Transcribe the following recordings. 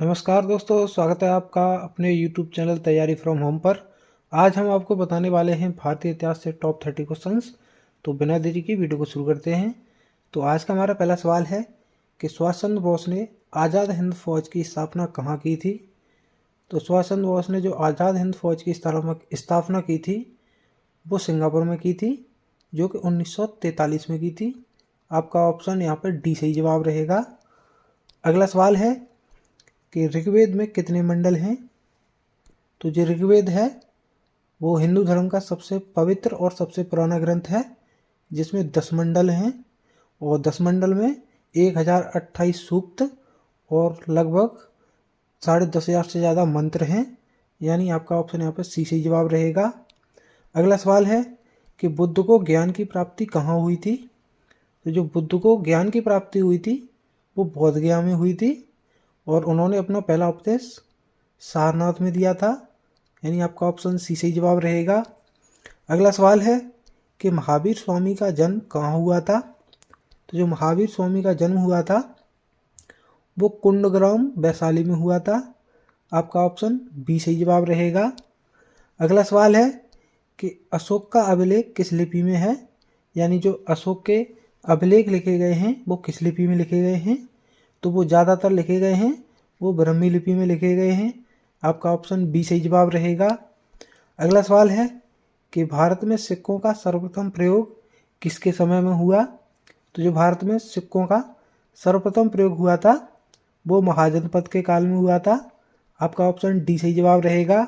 नमस्कार दोस्तों, स्वागत है आपका अपने YouTube चैनल तैयारी फ्रॉम होम पर। आज हम आपको बताने वाले हैं भारतीय इतिहास से टॉप 30 क्वेश्चंस। तो बिना देरी के वीडियो को शुरू करते हैं। तो आज का हमारा पहला सवाल है कि सुभाष चंद्र बोस ने आज़ाद हिंद फौज की स्थापना कहाँ की थी। तो सुभाष चंद्र बोस ने जो आज़ाद हिंद फौज की स्थापना की थी वो सिंगापुर में की थी, जो कि 1943 में की थी। आपका ऑप्शन यहाँ पर डी सही जवाब रहेगा। अगला सवाल है कि ऋग्वेद में कितने मंडल हैं। तो जो ऋग्वेद है वो हिंदू धर्म का सबसे पवित्र और सबसे पुराना ग्रंथ है, जिसमें 10 मंडल हैं और 10 मंडल में 1028 सूक्त और लगभग 10,500 से ज़्यादा मंत्र हैं। यानी आपका ऑप्शन यहाँ पर सी सही जवाब रहेगा। अगला सवाल है कि बुद्ध को ज्ञान की प्राप्ति कहाँ हुई थी। तो जो बुद्ध को ज्ञान की प्राप्ति हुई थी वो बोध गया में हुई थी और उन्होंने अपना पहला उपदेश सारनाथ में दिया था। यानी आपका ऑप्शन सी सही जवाब रहेगा। अगला सवाल है कि महावीर स्वामी का जन्म कहाँ हुआ था। तो जो महावीर स्वामी का जन्म हुआ था वो कुंडग्राम वैशाली में हुआ था। आपका ऑप्शन बी सही जवाब रहेगा। अगला सवाल है कि अशोक का अभिलेख किस लिपि में है। यानी जो अशोक के अभिलेख लिखे गए हैं वो किस लिपि में लिखे गए हैं। तो वो ज़्यादातर लिखे गए हैं वो ब्राह्मी लिपि में लिखे गए हैं। आपका ऑप्शन बी सही जवाब रहेगा। अगला सवाल है कि भारत में सिक्कों का सर्वप्रथम प्रयोग किसके समय में हुआ। तो जो भारत में सिक्कों का सर्वप्रथम प्रयोग हुआ था वो महाजनपद के काल में हुआ था। आपका ऑप्शन डी सही जवाब रहेगा।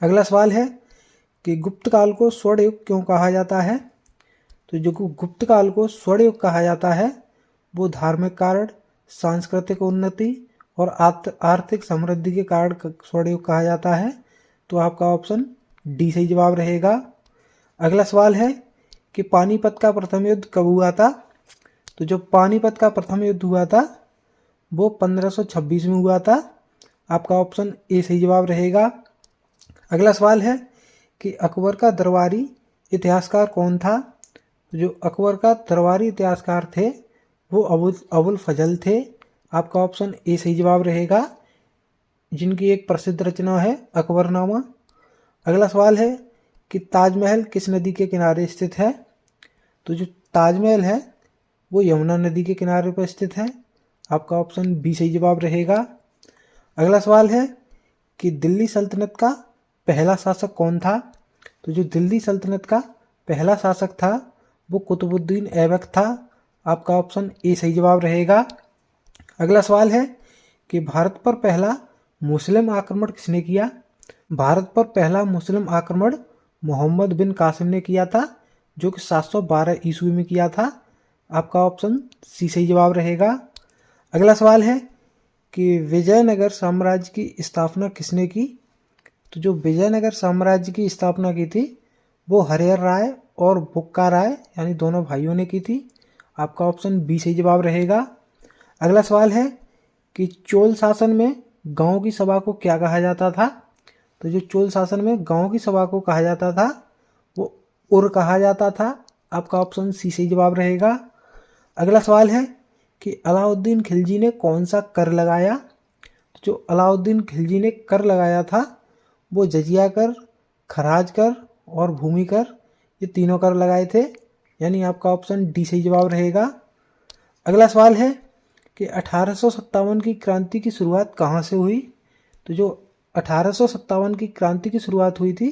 अगला सवाल है कि गुप्त काल को स्वर्ण युग क्यों कहा जाता है। तो जो गुप्त काल को स्वर्ण युग कहा जाता है वो धार्मिक कारण, सांस्कृतिक उन्नति और आर्थिक समृद्धि के कारण स्वर्ण युग कहा जाता है। तो आपका ऑप्शन डी सही जवाब रहेगा। अगला सवाल है कि पानीपत का प्रथम युद्ध कब हुआ था। तो जो पानीपत का प्रथम युद्ध हुआ था वो 1526 में हुआ था। आपका ऑप्शन ए सही जवाब रहेगा। अगला सवाल है कि अकबर का दरबारी इतिहासकार कौन था। तो जो अकबर का दरबारी इतिहासकार थे वो अबुल फजल थे। आपका ऑप्शन ए सही जवाब रहेगा, जिनकी एक प्रसिद्ध रचना है अकबरनामा। अगला सवाल है कि ताजमहल किस नदी के किनारे स्थित है। तो जो ताजमहल है वो यमुना नदी के किनारे पर स्थित है। आपका ऑप्शन बी सही जवाब रहेगा। अगला सवाल है कि दिल्ली सल्तनत का पहला शासक कौन था। तो जो दिल्ली सल्तनत का पहला शासक था वो कुतुबुद्दीन ऐबक था। आपका ऑप्शन ए सही जवाब रहेगा। अगला सवाल है कि भारत पर पहला मुस्लिम आक्रमण किसने किया। भारत पर पहला मुस्लिम आक्रमण मोहम्मद बिन कासिम ने किया था, जो कि 712 ईस्वी में किया था। आपका ऑप्शन सी सही जवाब रहेगा। अगला सवाल है कि विजयनगर साम्राज्य की स्थापना किसने की। तो जो विजयनगर साम्राज्य की स्थापना की थी वो हरिहर राय और बुक्का राय यानी दोनों भाइयों ने की थी। आपका ऑप्शन बी सही जवाब रहेगा। अगला सवाल है कि चोल शासन में गांव की सभा को क्या कहा जाता था। तो जो चोल शासन में गांव की सभा को कहा जाता था वो उर कहा जाता था। आपका ऑप्शन सी सही जवाब रहेगा। अगला सवाल है कि अलाउद्दीन खिलजी ने कौन सा कर लगाया। तो जो अलाउद्दीन खिलजी ने कर लगाया था वो जजिया कर, खराज कर और भूमि कर, ये तीनों कर लगाए थे। यानी आपका ऑप्शन डी सही जवाब रहेगा। अगला सवाल है कि 1857 की क्रांति की शुरुआत कहाँ से हुई। तो जो 1857 की क्रांति की शुरुआत हुई थी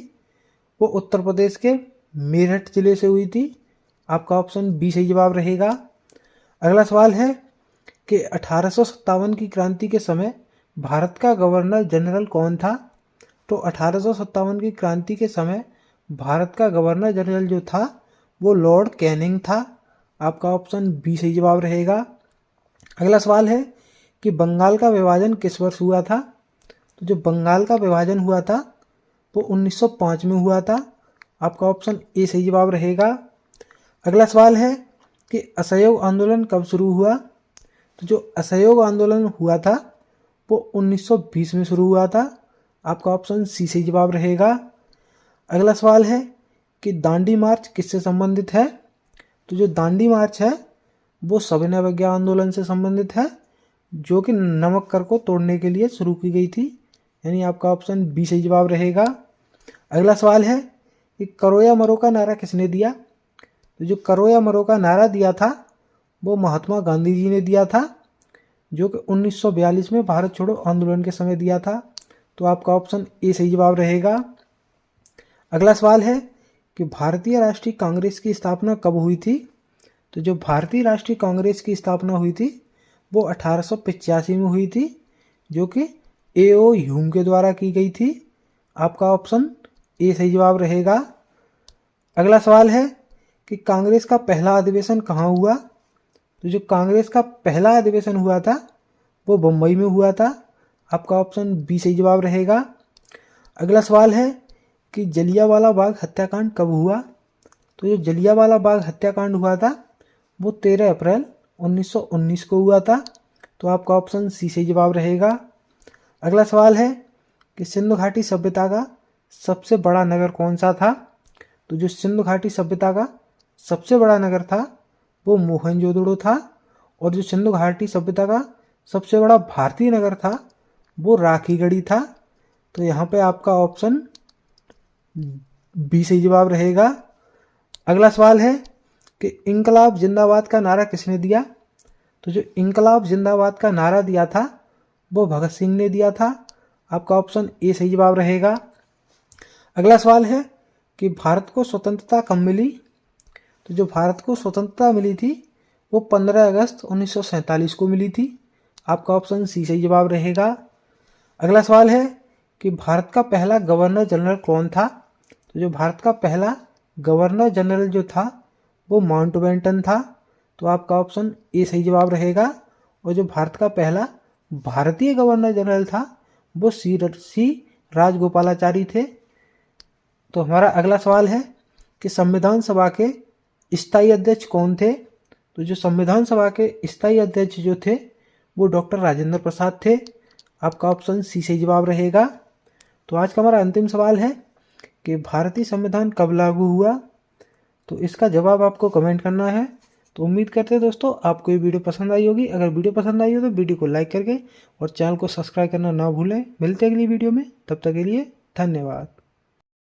वो उत्तर प्रदेश के मेरठ जिले से हुई थी। आपका ऑप्शन बी सही जवाब रहेगा। अगला सवाल है कि 1857 की क्रांति के समय भारत का गवर्नर जनरल कौन था। तो 1857 की क्रांति के समय भारत का गवर्नर जनरल जो था वो लॉर्ड कैनिंग था। आपका ऑप्शन बी सही जवाब रहेगा। अगला सवाल है कि बंगाल का विभाजन किस वर्ष हुआ था। तो जो बंगाल का विभाजन हुआ था वो 1905 में हुआ था। आपका ऑप्शन ए सही जवाब रहेगा। अगला सवाल है कि असहयोग आंदोलन कब शुरू हुआ। तो जो असहयोग आंदोलन हुआ था वो 1920 में शुरू हुआ था। आपका ऑप्शन सी सही जवाब रहेगा। अगला सवाल है कि दांडी मार्च किससे संबंधित है। तो जो दांडी मार्च है वो सविनय अवज्ञा आंदोलन से संबंधित है, जो कि नमक कर को तोड़ने के लिए शुरू की गई थी, यानी आपका ऑप्शन बी सही जवाब रहेगा। अगला सवाल है कि करो या मरो का नारा किसने दिया? तो जो करो या मरो का नारा दिया था वो महात्मा गांधी जी ने दिया था, जो कि 1942 में भारत छोड़ो आंदोलन के समय दिया था। तो आपका ऑप्शन ए सही जवाब रहेगा। अगला सवाल है कि भारतीय राष्ट्रीय कांग्रेस की स्थापना कब हुई थी? तो जो भारतीय राष्ट्रीय कांग्रेस की स्थापना हुई थी वो 1885 में हुई थी, जो कि ए.ओ. ह्यूम के द्वारा की गई थी। आपका ऑप्शन ए सही जवाब रहेगा। अगला सवाल है कि कांग्रेस का पहला अधिवेशन कहाँ हुआ? तो जो कांग्रेस का पहला अधिवेशन हुआ था वो बम्बई में हुआ था। आपका ऑप्शन बी सही जवाब रहेगा। अगला सवाल है कि जलियांवाला बाग हत्याकांड कब हुआ? तो जो जलियांवाला बाग हत्याकांड हुआ था वो 13 अप्रैल 1919 को हुआ था। तो आपका ऑप्शन सी सही जवाब रहेगा। अगला सवाल है कि सिंधु घाटी सभ्यता का सबसे बड़ा नगर कौन सा था? तो जो सिंधु घाटी सभ्यता का सबसे बड़ा नगर था वो मोहनजोदड़ो था, और जो सिंधु घाटी सभ्यता का सबसे बड़ा भारतीय नगर था वो राखीगढ़ी था। तो यहाँ पे आपका ऑप्शन बी सही जवाब रहेगा। अगला सवाल है कि इंकलाब जिंदाबाद का नारा किसने दिया? तो जो इंकलाब जिंदाबाद का नारा दिया था वो भगत सिंह ने दिया था। आपका ऑप्शन ए सही जवाब रहेगा। अगला सवाल है कि भारत को स्वतंत्रता कब मिली? तो जो भारत को स्वतंत्रता मिली थी वो 15 अगस्त 1947 को मिली थी। आपका ऑप्शन सी सही जवाब रहेगा। अगला सवाल है कि भारत का पहला गवर्नर जनरल कौन था? तो जो भारत का पहला गवर्नर जनरल जो था वो माउंटबेटन था। तो आपका ऑप्शन ए सही जवाब रहेगा। और जो भारत का पहला भारतीय गवर्नर जनरल था वो सी राजगोपालाचारी थे। तो हमारा अगला सवाल है कि संविधान सभा के स्थायी अध्यक्ष कौन थे? तो जो संविधान सभा के स्थायी अध्यक्ष जो थे वो डॉक्टर राजेंद्र प्रसाद थे। आपका ऑप्शन सी सही जवाब रहेगा। तो आज का हमारा अंतिम सवाल है कि भारतीय संविधान कब लागू हुआ? तो इसका जवाब आपको कमेंट करना है। तो उम्मीद करते हैं दोस्तों आपको ये वीडियो पसंद आई होगी। अगर वीडियो पसंद आई हो तो वीडियो को लाइक करके और चैनल को सब्सक्राइब करना ना भूलें। मिलते हैं अगली वीडियो में, तब तक के लिए धन्यवाद।